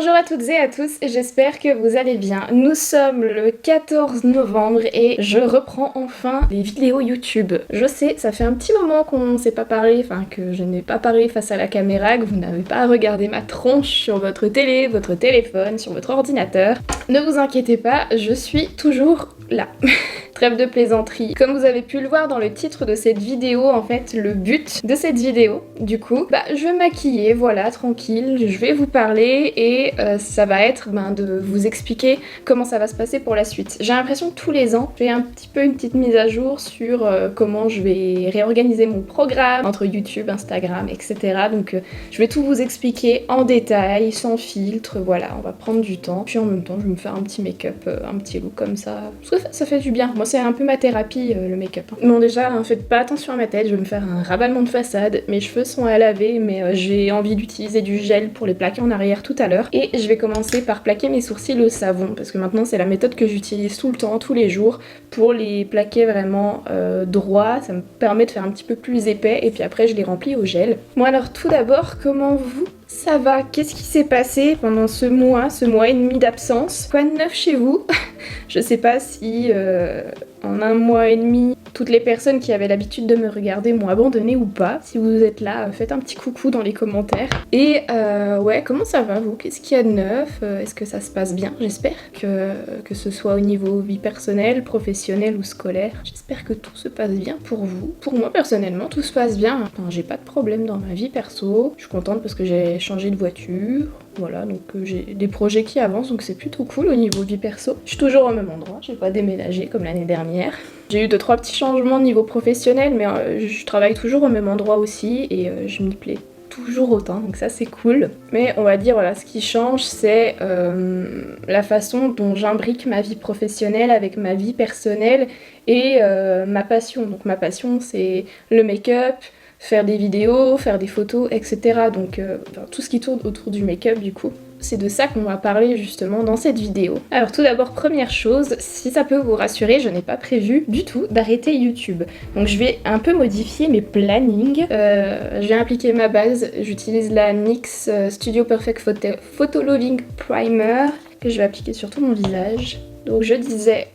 Bonjour à toutes et à tous, j'espère que vous allez bien. Nous sommes le 14 novembre et je reprends enfin les vidéos YouTube. Je sais, ça fait un petit moment qu'on ne s'est pas parlé, enfin que je n'ai pas parlé face à la caméra, que vous n'avez pas regardé ma tronche sur votre télé, votre téléphone, sur votre ordinateur. Ne vous inquiétez pas, je suis toujours là. Trêve de plaisanterie. Comme vous avez pu le voir dans le titre de cette vidéo, en fait, le but de cette vidéo, du coup, je vais me maquiller, voilà, tranquille, je vais vous parler et ça va être de vous expliquer comment ça va se passer pour la suite. J'ai l'impression que tous les ans, je fais un petit peu une petite mise à jour sur comment je vais réorganiser mon programme entre YouTube, Instagram, etc. Donc je vais tout vous expliquer en détail, sans filtre, voilà, on va prendre du temps. Puis en même temps, je vais me faire un petit make-up, un petit look comme ça, parce que ça fait du bien. Moi, c'est un peu ma thérapie, le make-up. Bon, déjà, faites pas attention à ma tête, je vais me faire un rabattement de façade. Mes cheveux sont à laver, mais j'ai envie d'utiliser du gel pour les plaquer en arrière tout à l'heure. Et je vais commencer par plaquer mes sourcils au savon, parce que maintenant, c'est la méthode que j'utilise tout le temps, tous les jours, pour les plaquer vraiment droit. Ça me permet de faire un petit peu plus épais, et puis après, je les remplis au gel. Bon, alors, tout d'abord, comment ça va? Qu'est-ce qui s'est passé pendant ce mois et demi d'absence? Quoi de neuf chez vous? Je sais pas si en un mois et demi, toutes les personnes qui avaient l'habitude de me regarder m'ont abandonné ou pas. Si vous êtes là, faites un petit coucou dans les commentaires. Et ouais, comment ça va vous? Qu'est-ce qu'il y a de neuf? Est-ce que ça se passe bien? J'espère que ce soit au niveau vie personnelle, professionnelle ou scolaire. J'espère que tout se passe bien pour vous. Pour moi, personnellement, tout se passe bien. Enfin, j'ai pas de problème dans ma vie perso. Je suis contente parce que j'ai changé de voiture. Voilà, donc j'ai des projets qui avancent, donc c'est plutôt cool au niveau vie perso. Je suis toujours au même endroit, j'ai pas déménagé comme l'année dernière. J'ai eu 2-3 petits changements au niveau professionnel, mais je travaille toujours au même endroit aussi et je m'y plais toujours autant, donc ça c'est cool. Mais on va dire, voilà, ce qui change, c'est la façon dont j'imbrique ma vie professionnelle avec ma vie personnelle et ma passion. Donc ma passion, c'est le make-up, faire des vidéos, faire des photos, etc. Donc tout ce qui tourne autour du make-up du coup. C'est de ça qu'on va parler justement dans cette vidéo. Alors tout d'abord, première chose, si ça peut vous rassurer, je n'ai pas prévu du tout d'arrêter YouTube. Donc je vais un peu modifier mes plannings. Je vais appliquer ma base, j'utilise la NYX Studio Perfect Photo Loving Primer que je vais appliquer sur tout mon visage. Donc je disais,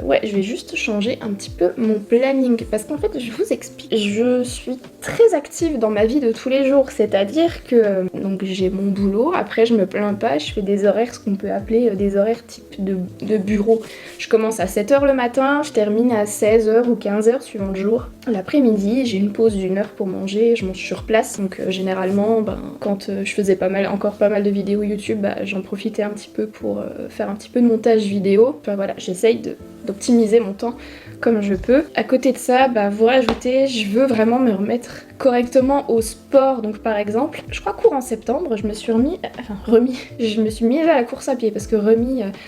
ouais, je vais juste changer un petit peu mon planning parce qu'en fait, je vous explique, je suis très active dans ma vie de tous les jours, c'est-à-dire que donc j'ai mon boulot, après je me plains pas, je fais des horaires, ce qu'on peut appeler des horaires type de bureau. Je commence à 7h le matin, je termine à 16h ou 15h suivant le jour. L'après-midi, j'ai une pause d'1 heure pour manger, je mange sur place, donc généralement, quand je faisais encore pas mal de vidéos YouTube, j'en profitais un petit peu pour faire un petit peu de montage vidéo. Enfin voilà, j'essaye d'optimiser mon temps comme je peux. À côté de ça, vous rajoutez, je veux vraiment me remettre correctement au sport. Donc par exemple, je crois courant septembre, je me suis je me suis mise à la course à pied parce que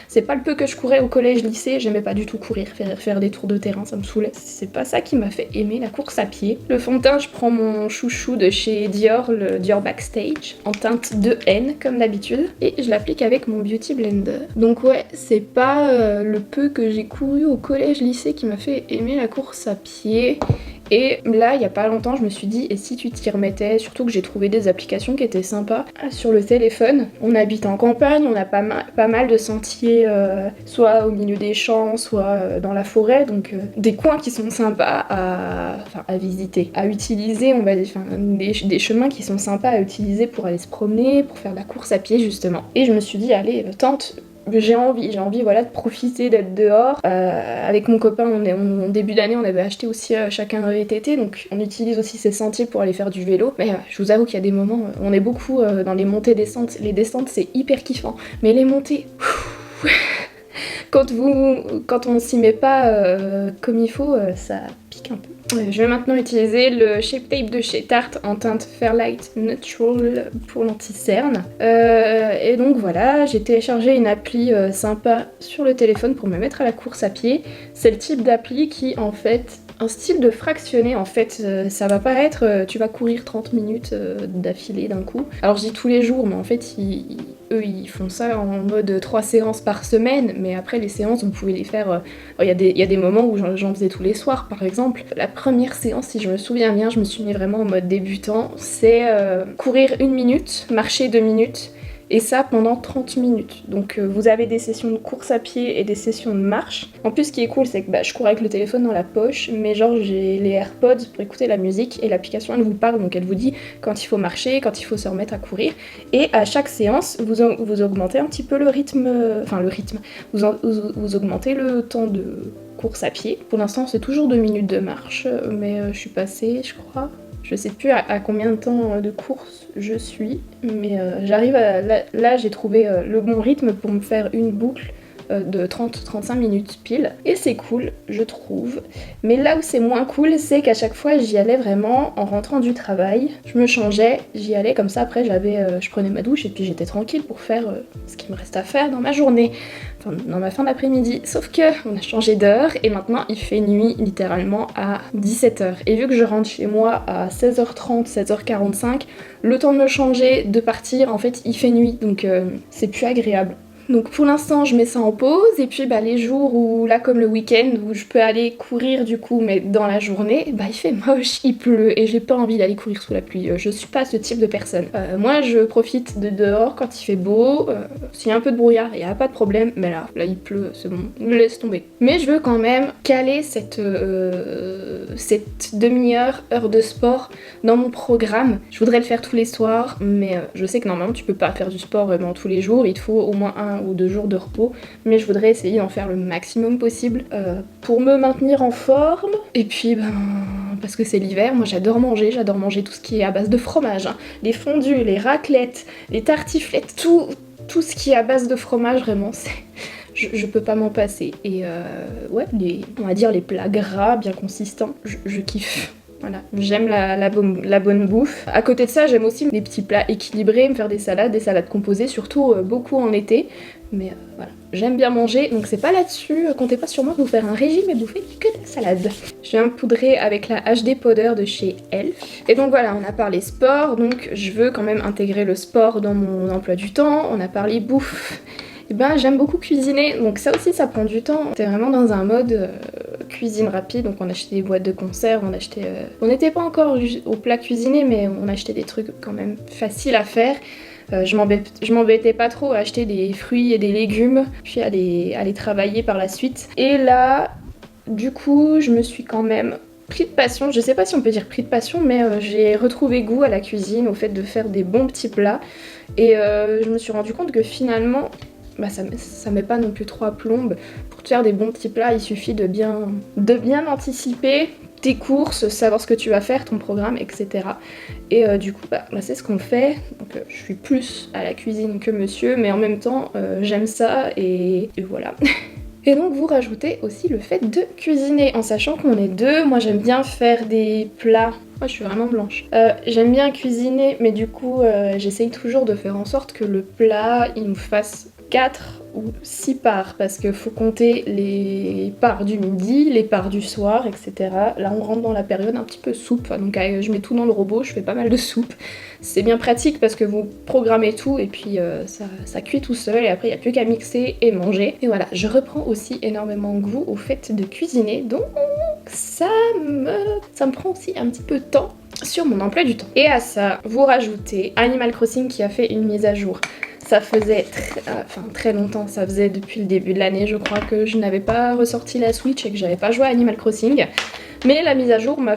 c'est pas le peu que je courais au collège lycée, j'aimais pas du tout courir, faire des tours de terrain, ça me saoulait. C'est pas ça qui m'a fait aimer la course à pied. Le fond de teint, je prends mon chouchou de chez Dior, le Dior Backstage, en teinte 2N comme d'habitude, et je l'applique avec mon Beauty Blender. Donc ouais, c'est pas le peu que j'ai couru au collège lycée qui m'a fait aimer la course à pied. Et là, il y a pas longtemps, je me suis dit, et si tu t'y remettais? Surtout que j'ai trouvé des applications qui étaient sympas sur le téléphone. On habite en campagne, on a pas mal de sentiers, soit au milieu des champs, soit dans la forêt, donc des coins qui sont sympas à visiter, à utiliser, on va dire, des chemins qui sont sympas à utiliser pour aller se promener, pour faire de la course à pied justement. Et je me suis dit, allez, tente. J'ai envie voilà, de profiter d'être dehors. Avec mon copain, en début d'année, on avait acheté aussi chacun un VTT, donc on utilise aussi ces sentiers pour aller faire du vélo. Mais je vous avoue qu'il y a des moments, on est beaucoup dans les montées-descentes. Les descentes, c'est hyper kiffant. Mais les montées... Quand on s'y met pas comme il faut, ça pique un peu. Je vais maintenant utiliser le Shape Tape de chez Tarte en teinte Fairlight Natural pour l'anti-cerne. Et donc voilà, j'ai téléchargé une appli sympa sur le téléphone pour me mettre à la course à pied. C'est le type d'appli qui en fait... Un style de fractionné en fait, ça va pas être tu vas courir 30 minutes d'affilée d'un coup. Alors je dis tous les jours, mais en fait eux ils font ça en mode 3 séances par semaine, mais après les séances vous pouvez les faire, il y a des moments où j'en faisais tous les soirs par exemple. La première séance, si je me souviens bien, je me suis mis vraiment en mode débutant, c'est courir 1 minute, marcher 2 minutes, et ça pendant 30 minutes. Donc vous avez des sessions de course à pied et des sessions de marche. En plus, ce qui est cool, c'est que je cours avec le téléphone dans la poche, mais genre j'ai les AirPods pour écouter la musique et l'application elle vous parle, donc elle vous dit quand il faut marcher, quand il faut se remettre à courir. Et à chaque séance, vous augmentez un petit peu le rythme, vous augmentez le temps de course à pied. Pour l'instant, c'est toujours 2 minutes de marche, mais je suis passée, je crois. Je sais plus à combien de temps de course je suis, mais j'arrive à... Là, j'ai trouvé le bon rythme pour me faire une boucle de 30-35 minutes pile. Et c'est cool, je trouve. Mais là où c'est moins cool, c'est qu'à chaque fois, j'y allais vraiment en rentrant du travail. Je me changeais, j'y allais comme ça. Après, je prenais ma douche et puis j'étais tranquille pour faire ce qu'il me reste à faire dans ma journée. Enfin, dans ma fin d'après-midi. Sauf que on a changé d'heure et maintenant il fait nuit littéralement à 17h. Et vu que je rentre chez moi à 16h30, 16h45, le temps de me changer, de partir, en fait il fait nuit. Donc c'est plus agréable. Donc pour l'instant je mets ça en pause et puis les jours où là comme le week-end où je peux aller courir du coup mais dans la journée, il fait moche, il pleut et j'ai pas envie d'aller courir sous la pluie, je suis pas ce type de personne. Moi je profite de dehors quand il fait beau, s'il y a un peu de brouillard il y a pas de problème, mais là il pleut, c'est bon, laisse tomber. Mais je veux quand même caler cette demi-heure, heure de sport dans mon programme. Je voudrais le faire tous les soirs mais je sais que normalement tu peux pas faire du sport vraiment tous les jours, il te faut au moins 1 ou 2 jours de repos, mais je voudrais essayer d'en faire le maximum possible pour me maintenir en forme. Et puis parce que c'est l'hiver, moi j'adore manger tout ce qui est à base de fromage, hein. Les fondus, les raclettes, les tartiflettes, tout ce qui est à base de fromage, vraiment je peux pas m'en passer. Et on va dire les plats gras bien consistants, je kiffe. Voilà, j'aime la bonne bouffe. À côté de ça, j'aime aussi les petits plats équilibrés, me faire des salades composées, surtout beaucoup en été. Mais voilà, j'aime bien manger, donc c'est pas là-dessus, comptez pas sur moi pour vous faire un régime et bouffer que de la salade. Je viens me poudrer avec la HD Powder de chez Elf. Et donc voilà, on a parlé sport, donc je veux quand même intégrer le sport dans mon emploi du temps. On a parlé bouffe. Et j'aime beaucoup cuisiner, donc ça aussi ça prend du temps. On était vraiment dans un mode cuisine rapide, donc on achetait des boîtes de conserve, on n'était pas encore au plat cuisiné, mais on achetait des trucs quand même faciles à faire. Je m'embêtais pas trop à acheter des fruits et des légumes, puis à les travailler par la suite. Et là, du coup, je me suis quand même pris de passion, je sais pas si on peut dire pris de passion, mais j'ai retrouvé goût à la cuisine, au fait de faire des bons petits plats. Et je me suis rendu compte que finalement, ça met pas non plus trop à plombe. Pour te faire des bons petits plats, il suffit de bien anticiper tes courses, savoir ce que tu vas faire, ton programme, etc. Et du coup, c'est ce qu'on fait. Donc je suis plus à la cuisine que monsieur, mais en même temps, j'aime ça et voilà. Et donc vous rajoutez aussi le fait de cuisiner, en sachant qu'on est deux. Moi j'aime bien faire des plats. Moi je suis vraiment blanche. J'aime bien cuisiner, mais du coup j'essaye toujours de faire en sorte que le plat il nous fasse 4 ou 6 parts, parce qu'il faut compter les parts du midi, les parts du soir, etc. Là on rentre dans la période un petit peu soupe, donc je mets tout dans le robot, je fais pas mal de soupe. C'est bien pratique parce que vous programmez tout et puis ça cuit tout seul et après il n'y a plus qu'à mixer et manger. Et voilà, je reprends aussi énormément goût au fait de cuisiner, donc ça me prend aussi un petit peu de temps sur mon emploi du temps. Et à ça, vous rajoutez Animal Crossing qui a fait une mise à jour. Ça faisait très longtemps, ça faisait depuis le début de l'année, je crois que je n'avais pas ressorti la Switch et que j'avais pas joué à Animal Crossing. Mais la mise à jour m'a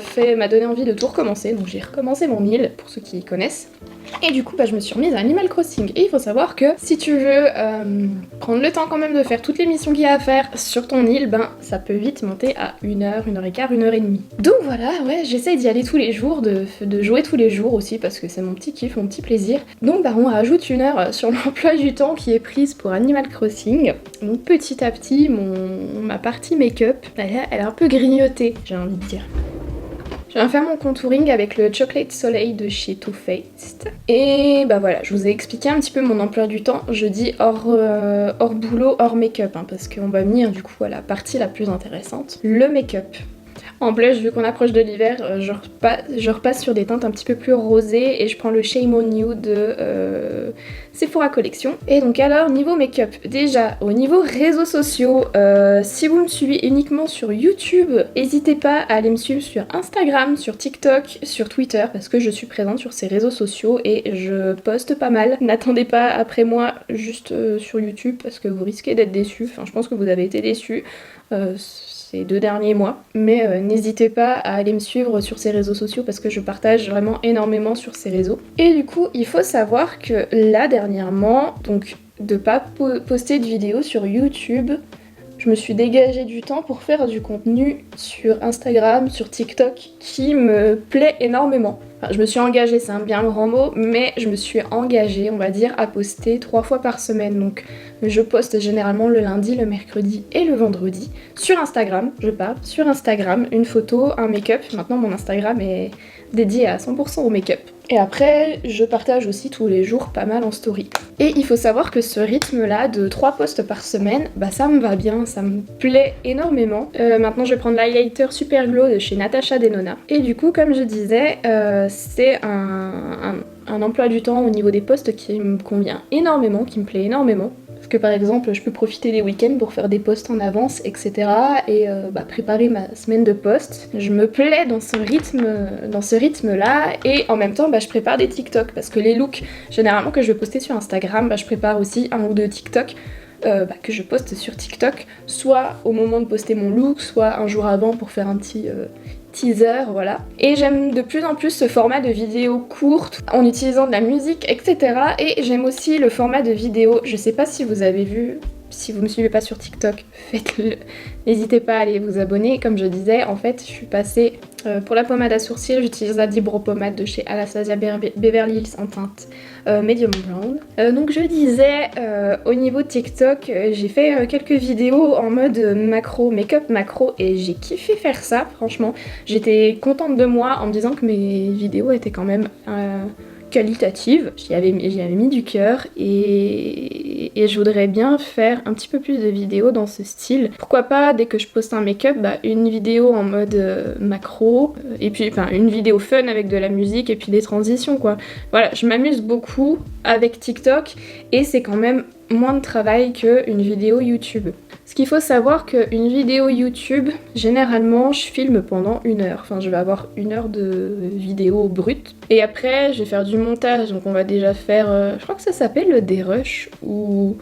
donné envie de tout recommencer, donc j'ai recommencé mon île, pour ceux qui connaissent. Et du coup, je me suis remise à Animal Crossing. Et il faut savoir que si tu veux prendre le temps quand même de faire toutes les missions qu'il y a à faire sur ton île, ça peut vite monter à 1h, 1h15, 1h30. Donc voilà, j'essaye d'y aller tous les jours, de jouer tous les jours aussi, parce que c'est mon petit kiff, mon petit plaisir. Donc on rajoute 1 heure sur l'emploi du temps qui est prise pour Animal Crossing. Donc petit à petit, ma partie make-up, elle est un peu grignotée, j'ai envie de dire. Je viens faire mon contouring avec le Chocolate Soleil de chez Too Faced. Et voilà, je vous ai expliqué un petit peu mon emploi du temps. Je dis hors boulot, hors make-up, parce qu'on va venir du coup à la partie la plus intéressante, le make-up. En blush, vu qu'on approche de l'hiver, je repasse sur des teintes un petit peu plus rosées et je prends le Shame on You de Sephora Collection. Et donc alors niveau make-up, déjà au niveau réseaux sociaux, si vous me suivez uniquement sur YouTube, n'hésitez pas à aller me suivre sur Instagram, sur TikTok, sur Twitter parce que je suis présente sur ces réseaux sociaux et je poste pas mal. N'attendez pas après moi juste sur YouTube parce que vous risquez d'être déçus. Enfin, je pense que vous avez été déçus ces 2 derniers mois. Mais n'hésitez pas à aller me suivre sur ces réseaux sociaux parce que je partage vraiment énormément sur ces réseaux. Et du coup, il faut savoir que là dernièrement, donc de pas poster de vidéos sur YouTube, je me suis dégagée du temps pour faire du contenu sur Instagram, sur TikTok, qui me plaît énormément. Enfin, je me suis engagée, c'est un bien grand mot, mais je me suis engagée, on va dire, à poster 3 fois par semaine. Donc je poste généralement le lundi, le mercredi et le vendredi. Sur Instagram, je parle, sur Instagram, une photo, un make-up. Maintenant mon Instagram est dédié à 100% au make-up. Et après, je partage aussi tous les jours pas mal en story. Et il faut savoir que ce rythme-là de 3 posts par semaine, bah ça me va bien, ça me plaît énormément. Maintenant, je vais prendre l'highlighter Super Glow de chez Natasha Denona. Et du coup, comme je disais, c'est un emploi du temps au niveau des posts qui me convient énormément, qui me plaît énormément. Parce que par exemple, je peux profiter des week-ends pour faire des posts en avance, etc. Et préparer ma semaine de posts. Je me plais dans ce rythme-là. Et en même temps, je prépare des TikTok. Parce que les looks, généralement, que je vais poster sur Instagram, je prépare aussi 1 ou 2 TikTok. Que je poste sur TikTok, soit au moment de poster mon look, soit un jour avant pour faire un petit teaser, voilà. Et j'aime de plus en plus ce format de vidéo courte en utilisant de la musique, etc. Et j'aime aussi le format de vidéo, je sais pas si vous avez vu, si vous me suivez pas sur TikTok, faites-le. N'hésitez pas à aller vous abonner. Comme je disais, en fait, je suis passée pour la pommade à sourcils, j'utilise la Dibro pommade de chez Anastasia Beverly Hills en teinte medium blonde. Donc je disais, au niveau de TikTok, j'ai fait quelques vidéos en mode macro, make-up macro, et j'ai kiffé faire ça, franchement. J'étais contente de moi en me disant que mes vidéos étaient quand même qualitative, j'y avais mis du cœur et je voudrais bien faire un petit peu plus de vidéos dans ce style. Pourquoi pas, dès que je poste un make-up, une vidéo en mode macro, et puis une vidéo fun avec de la musique et puis des transitions quoi. Voilà, je m'amuse beaucoup avec TikTok et c'est quand même moins de travail qu'une vidéo YouTube. Ce qu'il faut savoir qu'une vidéo YouTube, généralement, je filme pendant 1 heure. Enfin, je vais avoir 1 heure de vidéo brute. Et après, je vais faire du montage. Donc, on va déjà faire... je crois que ça s'appelle le dérush, où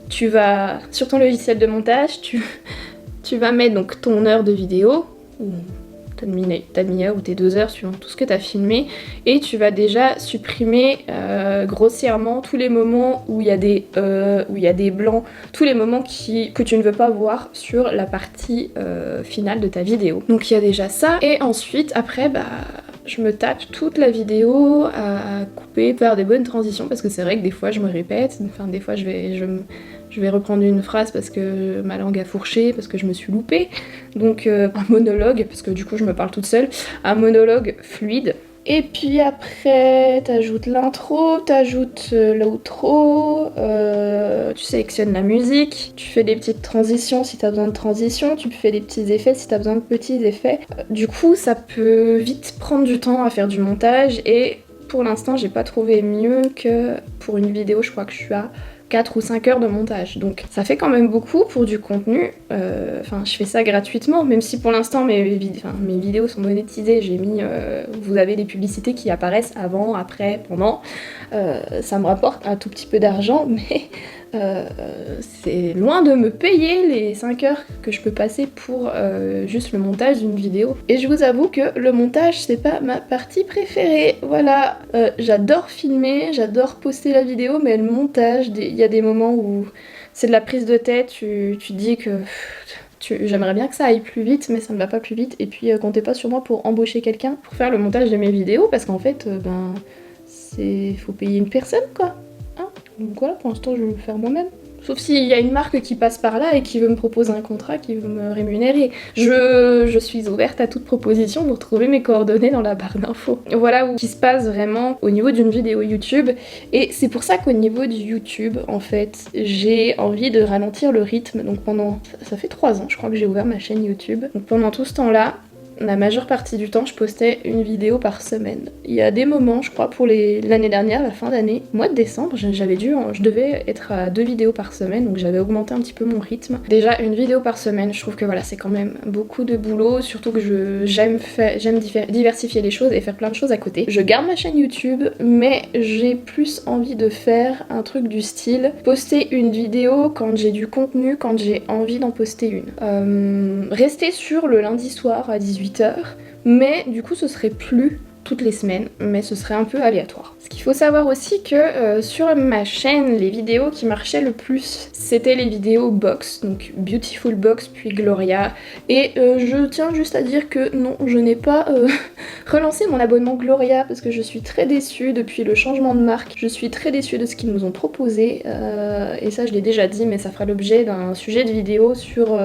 tu vas... Sur ton logiciel de montage, tu vas mettre donc ton heure de vidéo, ou ta demi-heure ou tes 2 heures suivant tout ce que tu as filmé, et tu vas déjà supprimer grossièrement tous les moments où il y a des blancs, tous les moments que tu ne veux pas voir sur la partie finale de ta vidéo. Donc il y a déjà ça, et ensuite après je me tape toute la vidéo à couper, faire des bonnes transitions, parce que c'est vrai que des fois je me répète, enfin des fois je vais reprendre une phrase parce que ma langue a fourché, parce que je me suis loupée. Donc un monologue, parce que du coup je me parle toute seule, un monologue fluide. Et puis après, t'ajoutes l'intro, t'ajoutes l'outro, tu sélectionnes la musique, tu fais des petites transitions si t'as besoin de transitions, tu fais des petits effets si t'as besoin de petits effets. Du coup, ça peut vite prendre du temps à faire du montage et pour l'instant, j'ai pas trouvé mieux que pour une vidéo, je crois que je suis à 4 ou 5 heures de montage. Donc ça fait quand même beaucoup pour du contenu. Je fais ça gratuitement, même si pour l'instant mes vidéos sont monétisées. J'ai mis... vous avez des publicités qui apparaissent avant, après, pendant. Ça me rapporte un tout petit peu d'argent, mais c'est loin de me payer les 5 heures que je peux passer pour juste le montage d'une vidéo. Et je vous avoue que le montage, c'est pas ma partie préférée. Voilà, j'adore filmer, j'adore poster la vidéo, mais le montage, il y a des moments où c'est de la prise de tête, tu dis que... J'aimerais bien que ça aille plus vite, mais ça ne va pas plus vite. Et puis comptez pas sur moi pour embaucher quelqu'un pour faire le montage de mes vidéos, parce qu'en fait, faut payer une personne, quoi. Donc voilà, pour l'instant, je vais le faire moi-même. Sauf s'il y a une marque qui passe par là et qui veut me proposer un contrat, qui veut me rémunérer. Je suis ouverte à toute proposition, vous retrouvez mes coordonnées dans la barre d'infos. Voilà où qui se passe vraiment au niveau d'une vidéo YouTube. Et c'est pour ça qu'au niveau du YouTube, en fait, j'ai envie de ralentir le rythme. Donc ça fait 3 ans, je crois que j'ai ouvert ma chaîne YouTube. Donc pendant tout ce temps-là, la majeure partie du temps je postais une vidéo par semaine. Il y a des moments, je crois pour l'année dernière, la fin d'année, mois de décembre, je devais être à 2 vidéos par semaine, donc j'avais augmenté un petit peu mon rythme. Déjà une vidéo par semaine, je trouve que voilà, c'est quand même beaucoup de boulot, surtout que j'aime diversifier les choses et faire plein de choses à côté. Je garde ma chaîne YouTube, mais j'ai plus envie de faire un truc du style poster une vidéo quand j'ai du contenu, quand j'ai envie d'en poster une. Rester sur le lundi soir à 18h, mais du coup ce serait plus toutes les semaines, mais ce serait un peu aléatoire. Ce qu'il faut savoir aussi que sur ma chaîne, les vidéos qui marchaient le plus, c'était les vidéos box, donc Beautiful Box puis Gloria, et je tiens juste à dire que non, je n'ai pas relancé mon abonnement Gloria parce que je suis très déçue depuis le changement de marque, je suis très déçue de ce qu'ils nous ont proposé, et ça je l'ai déjà dit, mais ça fera l'objet d'un sujet de vidéo sur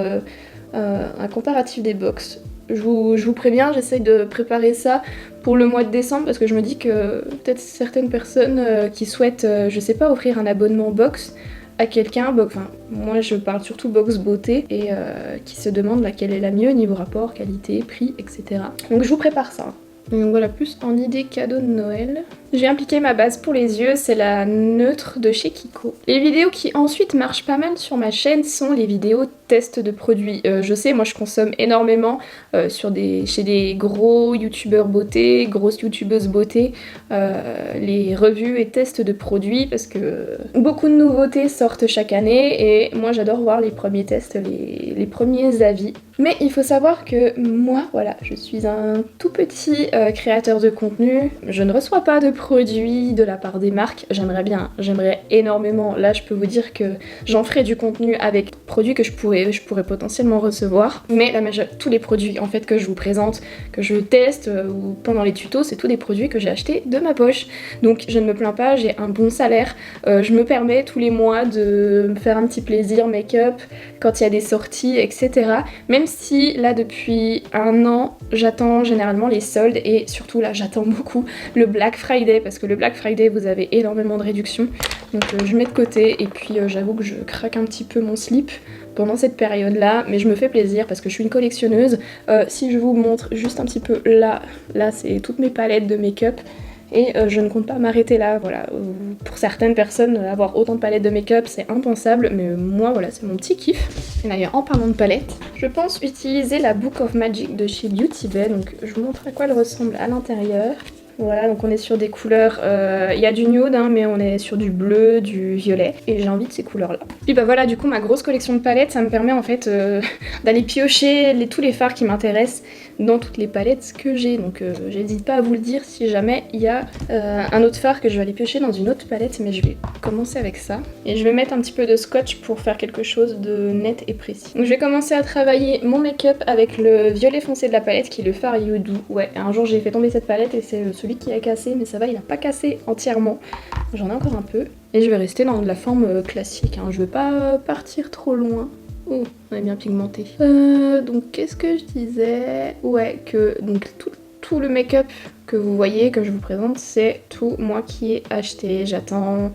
un comparatif des box. Je vous préviens, j'essaye de préparer ça pour le mois de décembre parce que je me dis que peut-être certaines personnes qui souhaitent, je sais pas, offrir un abonnement box à quelqu'un, enfin moi je parle surtout box beauté, et qui se demandent laquelle est la mieux niveau rapport, qualité, prix, etc. Donc je vous prépare ça. Donc voilà, plus en idée cadeau de Noël. J'ai impliqué ma base pour les yeux, c'est la neutre de chez Kiko. Les vidéos qui ensuite marchent pas mal sur ma chaîne sont les vidéos tests de produits. Je sais, moi je consomme énormément chez des gros youtubeurs beauté, grosses youtubeuses beauté, les revues et tests de produits parce que beaucoup de nouveautés sortent chaque année et moi j'adore voir les premiers tests, les premiers avis. Mais il faut savoir que moi, voilà, je suis un tout petit créateur de contenu, je ne reçois pas de produits de la part des marques, j'aimerais énormément, là je peux vous dire que j'en ferai du contenu avec produits que je pourrais potentiellement recevoir, mais tous les produits en fait que je vous présente, que je teste ou pendant les tutos, c'est tous des produits que j'ai achetés de ma poche, donc je ne me plains pas, j'ai un bon salaire, je me permets tous les mois de me faire un petit plaisir make-up quand il y a des sorties, etc. Même si là depuis un an j'attends généralement les soldes et surtout là j'attends beaucoup le Black Friday parce que le Black Friday vous avez énormément de réductions, donc je mets de côté et puis j'avoue que je craque un petit peu mon slip pendant cette période là, mais je me fais plaisir parce que je suis une collectionneuse. Si je vous montre juste un petit peu là c'est toutes mes palettes de make-up. Et je ne compte pas m'arrêter là, voilà. Pour certaines personnes, avoir autant de palettes de make-up, c'est impensable, mais moi, voilà, c'est mon petit kiff. Et d'ailleurs, en parlant de palettes, je pense utiliser la Book of Magic de chez Beauty Bay, donc je vous montre à quoi elle ressemble à l'intérieur. Voilà, donc on est sur des couleurs, il y a du nude, hein, mais on est sur du bleu, du violet, et j'ai envie de ces couleurs-là. Puis bah voilà, du coup, ma grosse collection de palettes, ça me permet en fait d'aller piocher tous les fards qui m'intéressent dans toutes les palettes que j'ai, donc j'hésite pas à vous le dire si jamais il y a un autre fard que je vais aller piocher dans une autre palette, mais je vais commencer avec ça. Et je vais mettre un petit peu de scotch pour faire quelque chose de net et précis. Donc je vais commencer à travailler mon make-up avec le violet foncé de la palette qui est le fard You Do. Ouais, un jour j'ai fait tomber cette palette et c'est celui qui a cassé, mais ça va, il n'a pas cassé entièrement. J'en ai encore un peu. Et je vais rester dans de la forme classique, hein. Je vais pas partir trop loin. Oh, on est bien pigmenté. Donc qu'est-ce que je disais? Ouais, que donc tout le make-up que vous voyez, que je vous présente, c'est tout moi qui ai acheté. J'attends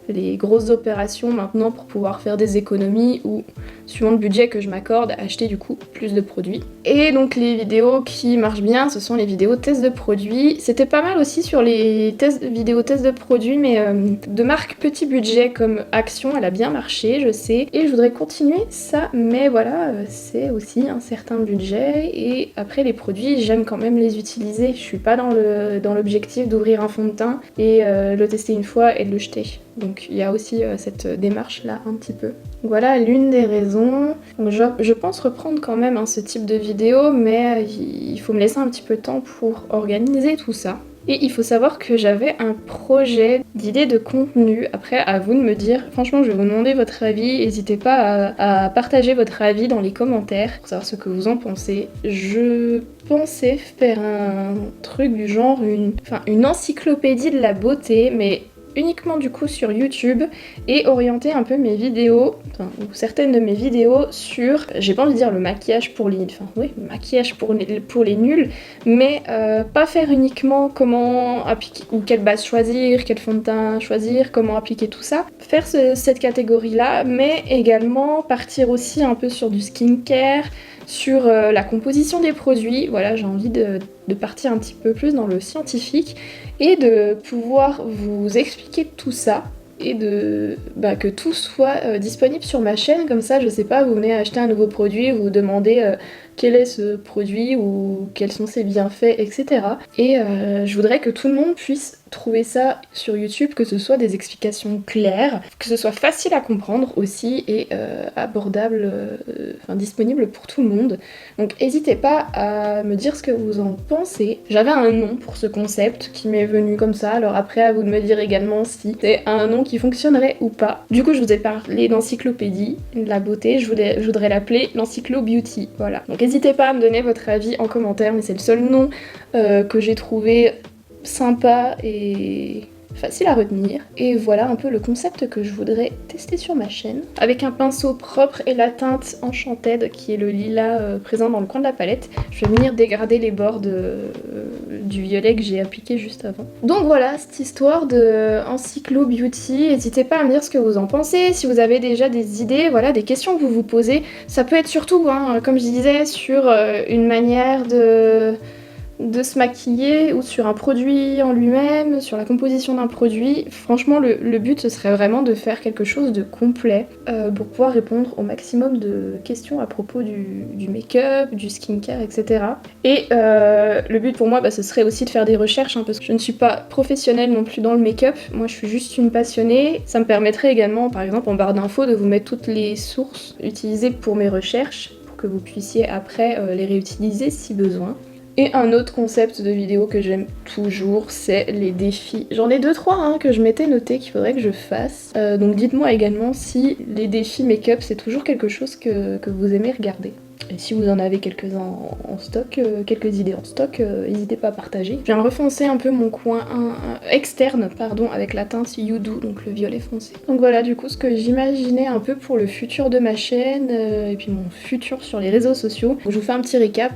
les grosses opérations maintenant pour pouvoir faire des économies ou, suivant le budget que je m'accorde, acheter du coup plus de produits. Et donc les vidéos qui marchent bien, ce sont les vidéos tests de produits. C'était pas mal aussi sur les vidéos tests de produits, mais de marque petit budget comme Action, elle a bien marché, je sais. Et je voudrais continuer ça, mais voilà, c'est aussi un certain budget. Et après les produits, j'aime quand même les utiliser. Je suis pas dans l'objectif d'ouvrir un fond de teint et le tester une fois et de le jeter. Donc il y a aussi cette démarche là un petit peu. Voilà l'une des raisons. Donc, je pense reprendre quand même ce type de vidéo, mais il faut me laisser un petit peu de temps pour organiser tout ça. Et il faut savoir que j'avais un projet d'idée de contenu. Après, à vous de me dire, franchement je vais vous demander votre avis, n'hésitez pas à partager votre avis dans les commentaires pour savoir ce que vous en pensez. Je pensais faire un truc du genre une encyclopédie de la beauté, mais uniquement du coup sur YouTube et orienter un peu mes vidéos, ou certaines de mes vidéos sur, j'ai pas envie de dire le maquillage pour les, maquillage pour les nuls, mais pas faire uniquement comment appliquer, ou quelle base choisir, quel fond de teint choisir, comment appliquer tout ça, faire cette catégorie là, mais également partir aussi un peu sur du skincare, sur la composition des produits. Voilà, j'ai envie de partir un petit peu plus dans le scientifique et de pouvoir vous expliquer tout ça et que tout soit disponible sur ma chaîne. Comme ça, je sais pas, vous venez acheter un nouveau produit, vous vous demandez quel est ce produit ou quels sont ses bienfaits, etc. Et je voudrais que tout le monde puisse trouver ça sur YouTube, que ce soit des explications claires, que ce soit facile à comprendre aussi et abordable, disponible pour tout le monde. Donc n'hésitez pas à me dire ce que vous en pensez. J'avais un nom pour ce concept qui m'est venu comme ça, alors après à vous de me dire également si c'est un nom qui fonctionnerait ou pas. Du coup je vous ai parlé d'encyclopédie de la beauté, je voudrais l'appeler l'encyclo beauty, voilà. Donc n'hésitez pas à me donner votre avis en commentaire, mais c'est le seul nom que j'ai trouvé sympa et facile à retenir. Et voilà un peu le concept que je voudrais tester sur ma chaîne. Avec un pinceau propre et la teinte Enchanted, qui est le lilas présent dans le coin de la palette, je vais venir dégrader les bords du violet que j'ai appliqué juste avant. Donc voilà, cette histoire de Encyclo Beauty. N'hésitez pas à me dire ce que vous en pensez, si vous avez déjà des idées, voilà, des questions que vous vous posez. Ça peut être surtout, comme je disais, sur une manière de se maquiller ou sur un produit en lui-même, sur la composition d'un produit. Franchement, le but, ce serait vraiment de faire quelque chose de complet pour pouvoir répondre au maximum de questions à propos du make-up, du skincare, etc. Et le but pour moi, ce serait aussi de faire des recherches, parce que je ne suis pas professionnelle non plus dans le make-up. Moi, je suis juste une passionnée. Ça me permettrait également, par exemple, en barre d'infos, de vous mettre toutes les sources utilisées pour mes recherches, pour que vous puissiez après les réutiliser si besoin. Et un autre concept de vidéo que j'aime toujours, c'est les défis. J'en ai 2-3 que je m'étais noté qu'il faudrait que je fasse. Donc dites-moi également si les défis make-up c'est toujours quelque chose que vous aimez regarder. Et si vous en avez quelques-uns en stock, quelques idées en stock, n'hésitez pas à partager. Je viens de refoncer un peu mon coin externe avec la teinte Yudu, donc le violet foncé. Donc voilà du coup ce que j'imaginais un peu pour le futur de ma chaîne et puis mon futur sur les réseaux sociaux. Donc, je vous fais un petit récap.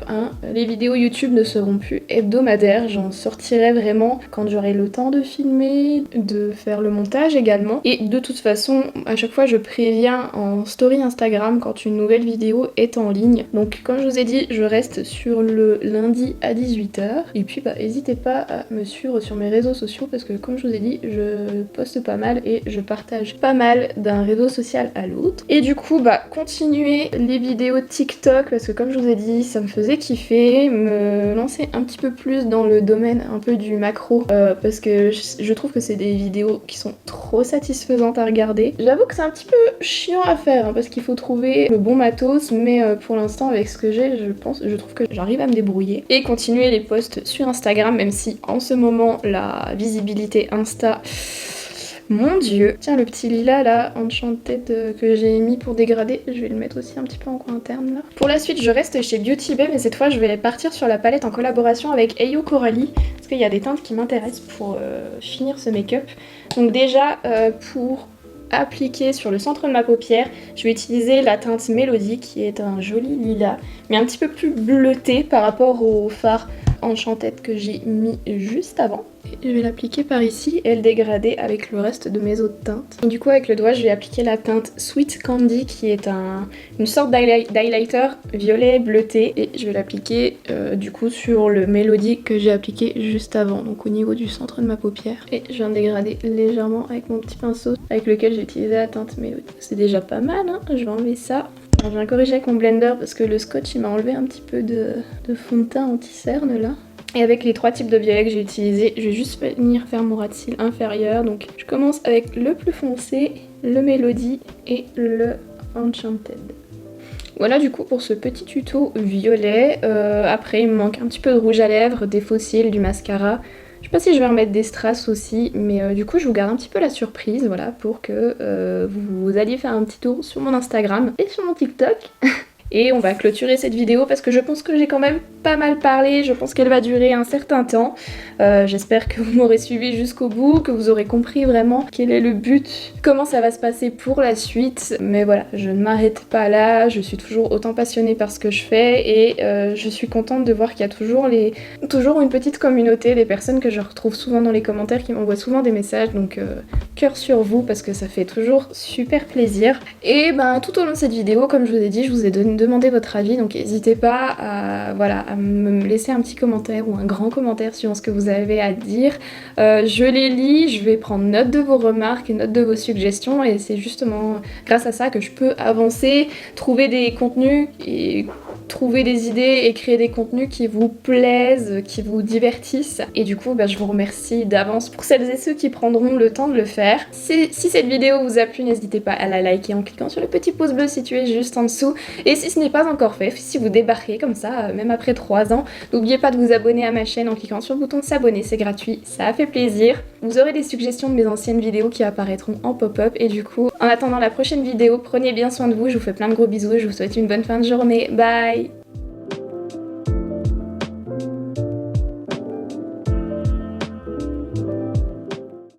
Les vidéos YouTube ne seront plus hebdomadaires, j'en sortirai vraiment quand j'aurai le temps de filmer, de faire le montage également. Et de toute façon, à chaque fois je préviens en story Instagram quand une nouvelle vidéo est en ligne. Donc comme je vous ai dit, je reste sur le lundi à 18h. Et puis n'hésitez pas à me suivre sur mes réseaux sociaux parce que comme je vous ai dit, je poste pas mal et je partage pas mal d'un réseau social à l'autre. Et du coup continuez les vidéos TikTok parce que comme je vous ai dit, ça me faisait kiffer, me lancer un petit peu plus dans le domaine un peu du macro parce que je trouve que c'est des vidéos qui sont trop satisfaisantes à regarder. J'avoue que c'est un petit peu chiant à faire parce qu'il faut trouver le bon matos, mais pour l'instant avec ce que j'ai, je trouve que j'arrive à me débrouiller. Et continuer les posts sur Instagram, même si en ce moment la visibilité Insta, mon dieu. Tiens, le petit lilas là, Enchanted que j'ai mis pour dégrader, je vais le mettre aussi un petit peu en coin interne là. Pour la suite, je reste chez Beauty Bay, mais cette fois je vais partir sur la palette en collaboration avec Ayo Coralie, parce qu'il y a des teintes qui m'intéressent pour finir ce make-up. Donc déjà, pour appliquer sur le centre de ma paupière, je vais utiliser la teinte Mélodie qui est un joli lilas, mais un petit peu plus bleuté par rapport au fard Enchanted que j'ai mis juste avant. Et je vais l'appliquer par ici et le dégrader avec le reste de mes autres teintes. Et du coup avec le doigt je vais appliquer la teinte Sweet Candy qui est une sorte d'highlighter violet bleuté et je vais l'appliquer du coup sur le Mélodie que j'ai appliqué juste avant, donc au niveau du centre de ma paupière. Et je viens de dégrader légèrement avec mon petit pinceau avec lequel j'ai utilisé la teinte Mélodie. C'est déjà pas mal, je vais enlever ça. Alors, je viens corriger avec mon blender parce que le scotch il m'a enlevé un petit peu de fond de teint anti-cerne là. Et avec les 3 types de violet que j'ai utilisés, je vais juste venir faire mon ras de cils inférieur. Donc je commence avec le plus foncé, le Mélodie et le Enchanted. Voilà du coup pour ce petit tuto violet. Après il me manque un petit peu de rouge à lèvres, des faux cils, du mascara. Je sais pas si je vais remettre des strass aussi, mais du coup je vous garde un petit peu la surprise, voilà, pour que vous alliez faire un petit tour sur mon Instagram et sur mon TikTok. Et on va clôturer cette vidéo parce que je pense que j'ai quand même pas mal parlé, je pense qu'elle va durer un certain temps. J'espère que vous m'aurez suivi jusqu'au bout, que vous aurez compris vraiment quel est le but, comment ça va se passer pour la suite. Mais voilà, je ne m'arrête pas là, je suis toujours autant passionnée par ce que je fais et je suis contente de voir qu'il y a toujours une petite communauté, les personnes que je retrouve souvent dans les commentaires qui m'envoient souvent des messages, donc cœur sur vous parce que ça fait toujours super plaisir. Et ben tout au long de cette vidéo, comme je vous ai dit, je vous ai demandé votre avis, donc n'hésitez pas à me laisser un petit commentaire ou un grand commentaire sur ce que vous avez à dire. Je les lis, je vais prendre note de vos remarques, note de vos suggestions et c'est justement grâce à ça que je peux avancer, trouver des contenus et trouver des idées et créer des contenus qui vous plaisent, qui vous divertissent. Et du coup, je vous remercie d'avance pour celles et ceux qui prendront le temps de le faire. Si cette vidéo vous a plu, n'hésitez pas à la liker en cliquant sur le petit pouce bleu situé juste en dessous. Et si ce n'est pas encore fait, si vous débarquez comme ça, même après 3 ans, n'oubliez pas de vous abonner à ma chaîne en cliquant sur le bouton de s'abonner, c'est gratuit, ça fait plaisir. Vous aurez des suggestions de mes anciennes vidéos qui apparaîtront en pop-up. Et du coup, en attendant la prochaine vidéo, prenez bien soin de vous, je vous fais plein de gros bisous et je vous souhaite une bonne fin de journée. Bye!